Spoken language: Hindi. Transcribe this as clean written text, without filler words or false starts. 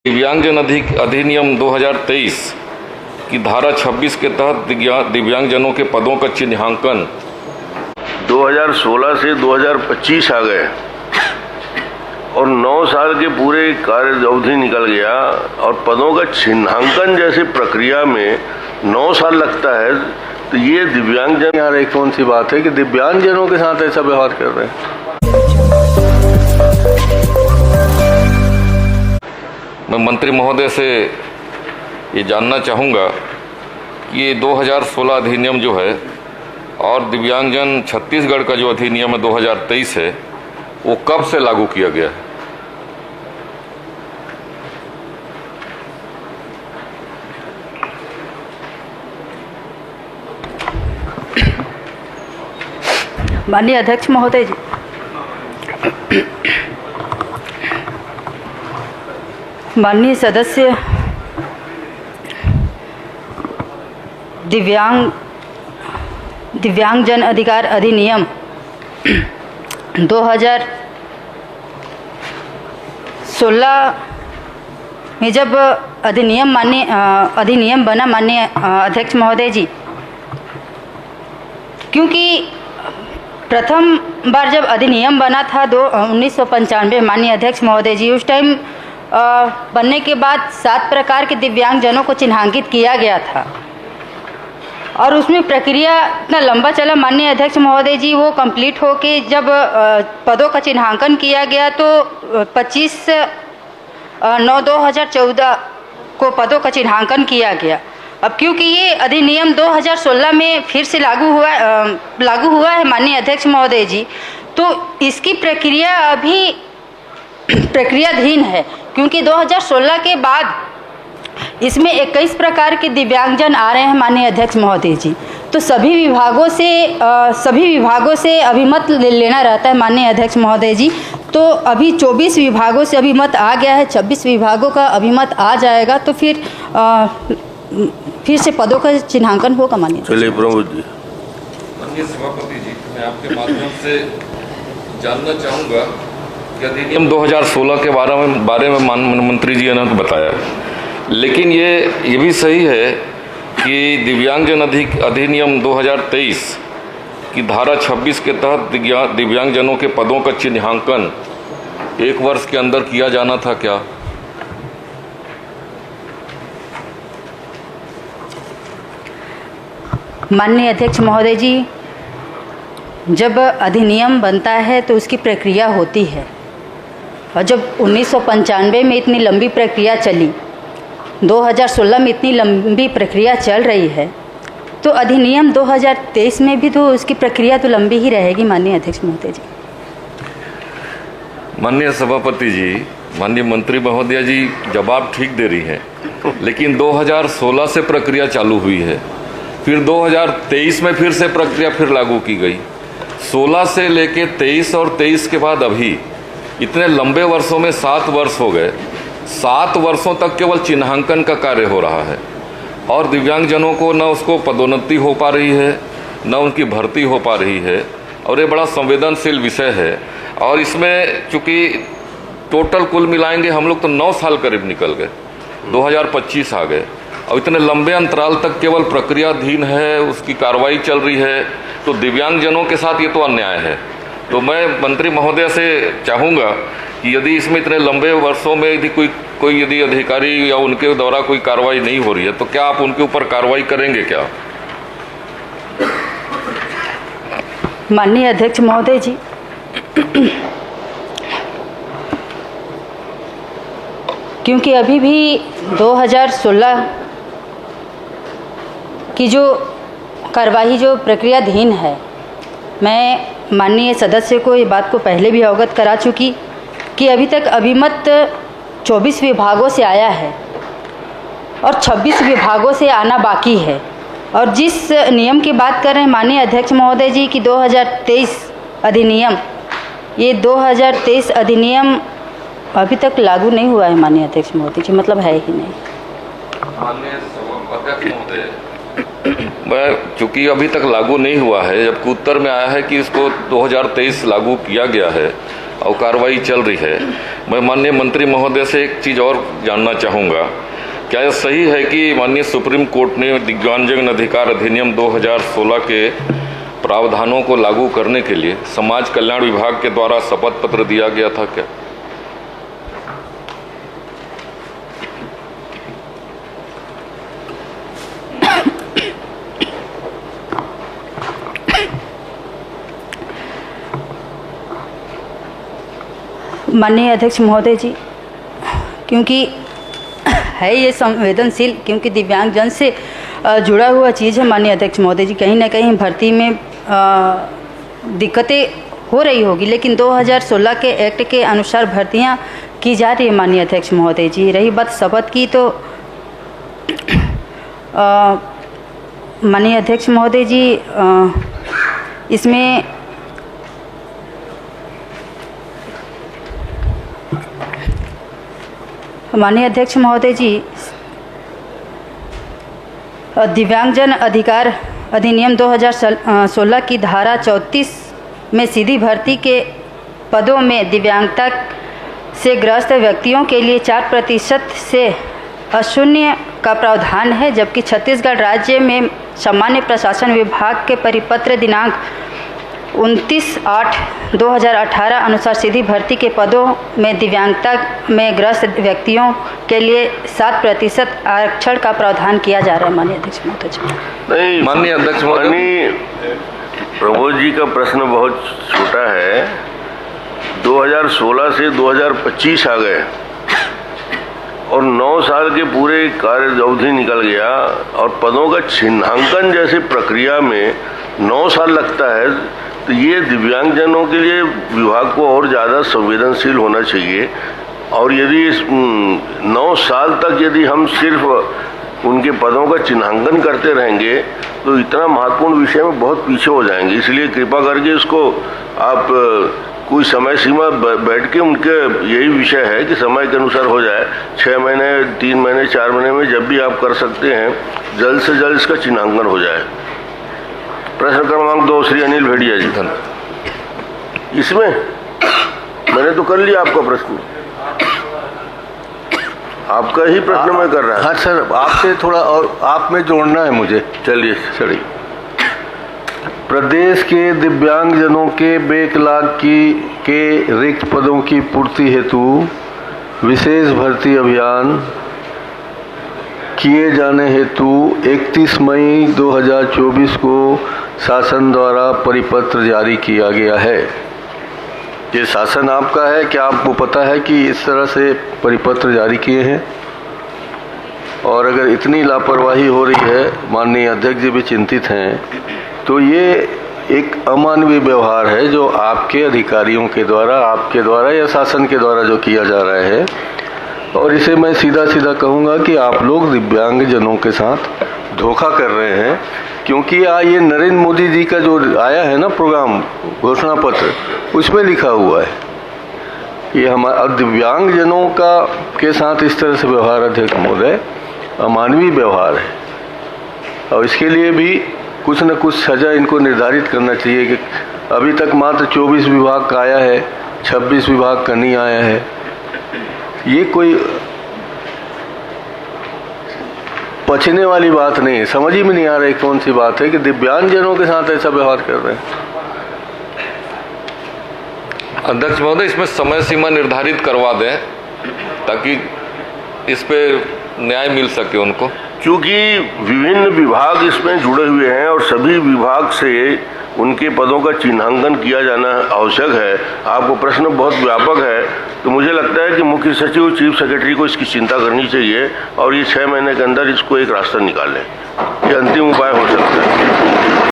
दिव्यांगजन अधिनियम 2023 की धारा 26 के तहत दिव्यांगजनों के पदों का चिन्हांकन 2016 से 2025 आ गए और 9 साल के पूरे कार्य अवधि निकल गया और पदों का चिन्हांकन जैसे प्रक्रिया में 9 साल लगता है। तो ये दिव्यांगजन यार एक कौन सी बात है कि दिव्यांगजनों के साथ ऐसा व्यवहार कर रहे हैं। मैं मंत्री महोदय से ये जानना चाहूँगा कि ये 2016 अधिनियम जो है और दिव्यांगजन छत्तीसगढ़ का जो अधिनियम है 2023 है वो कब से लागू किया गया है? माननीय अध्यक्ष महोदय जी, माननीय सदस्य, दिव्यांगजन अधिकार अधिनियम 2016 में जब अधिनियम बना माननीय अध्यक्ष महोदय जी, क्योंकि प्रथम बार जब अधिनियम बना था 1995 माननीय अध्यक्ष महोदय जी, उस टाइम बनने के बाद 7 प्रकार के दिव्यांगजनों को चिन्हांकित किया गया था और उसमें प्रक्रिया इतना लंबा चला माननीय अध्यक्ष महोदय जी। वो कंप्लीट होके जब पदों का चिन्हांकन किया गया तो 25/9/2014 को पदों का चिन्हांकन किया गया। अब क्योंकि ये अधिनियम 2016 में फिर से लागू हुआ है माननीय अध्यक्ष महोदय जी, तो इसकी प्रक्रिया अभी प्रक्रियाधीन है, क्योंकि 2016 के बाद इसमें 21 प्रकार के दिव्यांगजन आ रहे हैं माननीय अध्यक्ष महोदय जी। तो सभी विभागों से अभिमत लेना रहता है माननीय अध्यक्ष महोदय जी। तो अभी 24 विभागों से अभिमत आ गया है, 26 विभागों का अभिमत आ जाएगा तो फिर से पदों का चिन्हांकन होगा माननीय। चलिए प्रमुख जी। माननीय सभापति जी, मैं आपके माध्यम से जानना चाहूँगा कि अधिनियम 2016 के बारे में मंत्री जी ने तो बताया, लेकिन ये भी सही है कि दिव्यांगजन अधिनियम 2023 की धारा 26 के तहत दिव्यांगजनों के पदों का चिन्हांकन 1 वर्ष के अंदर किया जाना था क्या? माननीय अध्यक्ष महोदय जी, जब अधिनियम बनता है तो उसकी प्रक्रिया होती है और जब 1995 में इतनी लंबी प्रक्रिया चली, 2016 में इतनी लंबी प्रक्रिया चल रही है, तो अधिनियम 2023 में भी तो उसकी प्रक्रिया तो लंबी ही रहेगी माननीय अध्यक्ष महोदय जी। माननीय सभापति जी, माननीय मंत्री महोदय जी जवाब ठीक दे रही हैं, लेकिन 2016 से प्रक्रिया चालू हुई है, फिर 2023 में फिर से प्रक्रिया फिर लागू की गई। 16 से लेके 23 और 23 के बाद अभी इतने लंबे वर्षों में 7 वर्ष हो गए। 7 वर्षों तक केवल चिन्हांकन का कार्य हो रहा है और दिव्यांगजनों को न उसको पदोन्नति हो पा रही है, न उनकी भर्ती हो पा रही है, और ये बड़ा संवेदनशील विषय है। और इसमें चूँकि टोटल कुल मिलाएंगे हम लोग तो 9 साल करीब निकल गए, 2025 आ गए और इतने लंबे अंतराल तक केवल प्रक्रियाधीन है, उसकी कार्रवाई चल रही है, तो दिव्यांगजनों के साथ ये तो अन्याय है। तो मैं मंत्री महोदय से चाहूँगा कि यदि इसमें इतने लंबे वर्षों में यदि कोई यदि अधिकारी या उनके द्वारा कोई कार्रवाई नहीं हो रही है तो क्या आप उनके ऊपर कार्रवाई करेंगे क्या? माननीय अध्यक्ष महोदय जी, क्योंकि अभी भी 2016 की जो कार्यवाही जो प्रक्रियाधीन है, मैं माननीय सदस्य को ये बात को पहले भी अवगत करा चुकी कि अभी तक अभिमत 24 विभागों से आया है और 26 विभागों से आना बाकी है। और जिस नियम की बात कर रहे हैं माननीय अध्यक्ष महोदय जी कि 2023 अधिनियम, ये 2023 अधिनियम अभी तक लागू नहीं हुआ है माननीय अध्यक्ष महोदय जी, मतलब है ही नहीं। माननीय अध्यक्ष महोदय, चूँकि अभी तक लागू नहीं हुआ है, जबकि उत्तर में आया है कि इसको 2023 लागू किया गया है, और कार्रवाई चल रही है। मैं माननीय मंत्री महोदय से एक चीज़ और जानना चाहूँगा, क्या यह सही है कि माननीय सुप्रीम कोर्ट ने दिव्यांगजन अधिकार अधिनियम 2016 के प्रावधानों को लागू करने के लिए समाज कल्याण विभाग के द्वारा शपथ पत्र दिया गया था क्या? माननीय अध्यक्ष महोदय जी, क्योंकि है ये संवेदनशील, क्योंकि दिव्यांगजन से जुड़ा हुआ चीज़ है माननीय अध्यक्ष महोदय जी, कहीं ना कहीं भर्ती में दिक्कतें हो रही होगी, लेकिन 2016 के एक्ट के अनुसार भर्तियां की जा रही है माननीय अध्यक्ष महोदय जी। रही बात शपथ की, तो माननीय अध्यक्ष महोदय जी इसमें माननीय अध्यक्ष महोदय जी दिव्यांगजन अधिकार अधिनियम 2016 की धारा 34 में सीधी भर्ती के पदों में दिव्यांगता से ग्रस्त व्यक्तियों के लिए 4% से अशून्य का प्रावधान है, जबकि छत्तीसगढ़ राज्य में सामान्य प्रशासन विभाग के परिपत्र दिनांक 29/8/2018 अनुसार सीधी भर्ती के पदों में दिव्यांगता में ग्रस्त व्यक्तियों के लिए 7% आरक्षण का प्रावधान किया जा रहा है माननीय अध्यक्ष महोदय जी। नहीं, माननीय अध्यक्ष महोदय, प्रमोद जी का प्रश्न बहुत छोटा है। 2016 से 2025 आ गए और 9 साल के पूरे कार्य अवधि निकल गया और पदों का चिन्हांकन जैसे प्रक्रिया में 9 साल लगता है, तो ये दिव्यांगजनों के लिए विभाग को और ज़्यादा संवेदनशील होना चाहिए। और यदि इस 9 साल तक यदि हम सिर्फ उनके पदों का चिन्हांकन करते रहेंगे तो इतना महत्वपूर्ण विषय में बहुत पीछे हो जाएंगे। इसलिए कृपा करके इसको आप कोई समय सीमा बैठ के, उनके यही विषय है कि समय के अनुसार हो जाए, 6 महीने, 3 महीने, 4 महीने में जब भी आप कर सकते हैं, जल्द से जल्द इसका चिन्हांकन हो जाए। प्रश्न क्रमांक 2 श्री अनिल भेड़िया जी। इसमें मैंने तो कर लिया आपका प्रश्न, आपका ही प्रश्न मैं कर रहा हूँ। हाँ सर, आपसे थोड़ा और आप में जोड़ना है मुझे। चलिए चलिए। प्रदेश के दिव्यांगजनों के बैकलॉग के रिक्त पदों की पूर्ति हेतु विशेष भर्ती अभियान किए जाने हेतु 31 मई 2024 को शासन द्वारा परिपत्र जारी किया गया है। ये शासन आपका है, क्या आपको पता है कि इस तरह से परिपत्र जारी किए हैं? और अगर इतनी लापरवाही हो रही है, माननीय अध्यक्ष जी भी चिंतित हैं, तो ये एक अमानवीय व्यवहार है जो आपके अधिकारियों के द्वारा, आपके द्वारा या शासन के द्वारा जो किया जा रहा है। और इसे मैं सीधा सीधा कहूँगा कि आप लोग दिव्यांगजनों के साथ धोखा कर रहे हैं, क्योंकि ये नरेंद्र मोदी जी का जो आया है ना प्रोग्राम, घोषणा पत्र, उसमें लिखा हुआ है ये हमारा दिव्यांगजनों का के साथ इस तरह से व्यवहार अध्यक्ष महोदय अमानवीय व्यवहार है। और इसके लिए भी कुछ न कुछ सज़ा इनको निर्धारित करना चाहिए कि अभी तक मात्र 24 विभाग का आया है, 26 विभाग का नहीं आया है। ये कोई पछने वाली बात नहीं है, समझ ही में नहीं आ रही कौन सी बात है कि दिव्यांगजनों के साथ ऐसा व्यवहार कर रहे हैं। अध्यक्ष महोदय, इसमें समय सीमा निर्धारित करवा दें ताकि इस पे न्याय मिल सके उनको, क्योंकि विभिन्न विभाग इसमें जुड़े हुए हैं और सभी विभाग से उनके पदों का चिन्हांकन किया जाना आवश्यक है। आपको प्रश्न बहुत व्यापक है, तो मुझे लगता है कि मुख्य सचिव, चीफ सेक्रेटरी को इसकी चिंता करनी चाहिए और ये 6 महीने के अंदर इसको एक रास्ता निकालें। ये अंतिम उपाय हो सकता है।